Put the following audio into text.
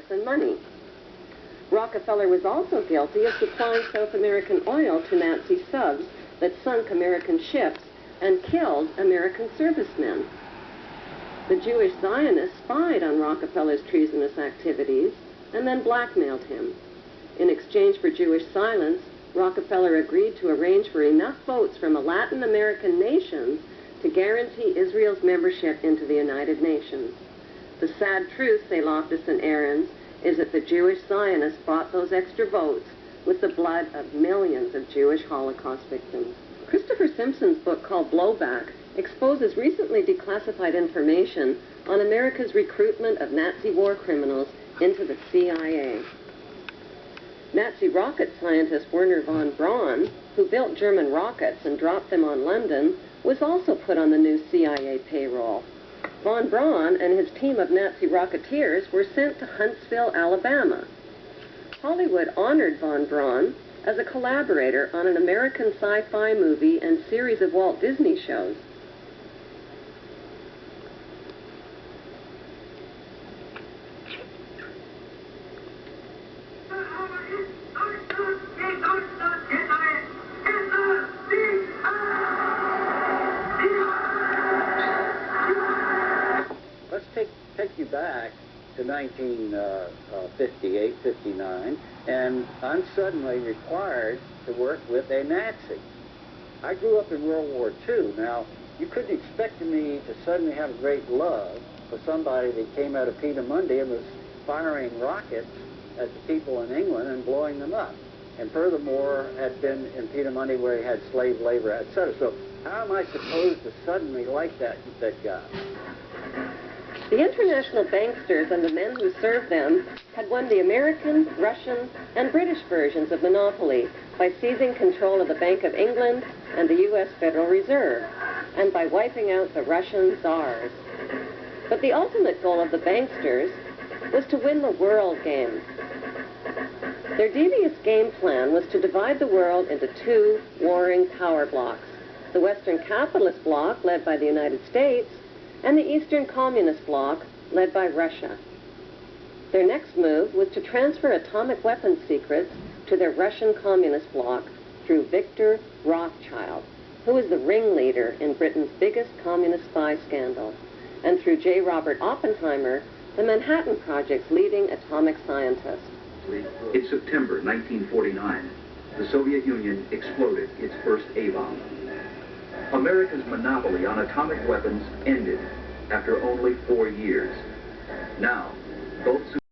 commerce and money. Rockefeller was also guilty of supplying South American oil to Nazi subs that sunk American ships and killed American servicemen. The Jewish Zionists spied on Rockefeller's treasonous activities and then blackmailed him. In exchange for Jewish silence, Rockefeller agreed to arrange for enough votes from Latin American nations to guarantee Israel's membership into the United Nations. The sad truth, say Loftus and Ahrens, is that the Jewish Zionists bought those extra votes with the blood of millions of Jewish Holocaust victims. Christopher Simpson's book called Blowback exposes recently declassified information on America's recruitment of Nazi war criminals into the CIA. Nazi rocket scientist Wernher von Braun, who built German rockets and dropped them on London, was also put on the new CIA payroll. Von Braun and his team of Nazi rocketeers were sent to Huntsville, Alabama. Hollywood honored von Braun as a collaborator on an American sci-fi movie and series of Walt Disney shows. Take you back to 1958, 59, and I'm suddenly required to work with a Nazi. I grew up in World War II. Now, you couldn't expect me to suddenly have a great love for somebody that came out of Peenemünde and was firing rockets at the people in England and blowing them up. And furthermore, had been in Peenemünde where he had slave labor, etc. So how am I supposed to suddenly like that guy? The international banksters and the men who served them had won the American, Russian, and British versions of monopoly by seizing control of the Bank of England and the U.S. Federal Reserve, and by wiping out the Russian czars. But the ultimate goal of the banksters was to win the world game. Their devious game plan was to divide the world into two warring power blocks: the Western capitalist bloc, led by the United States, and the Eastern Communist bloc, led by Russia. Their next move was to transfer atomic weapons secrets to their Russian Communist bloc through Victor Rothschild, who was the ringleader in Britain's biggest communist spy scandal, and through J. Robert Oppenheimer, the Manhattan Project's leading atomic scientist. In September 1949, the Soviet Union exploded its first A-bomb. America's monopoly on atomic weapons ended after only 4 years. Now, both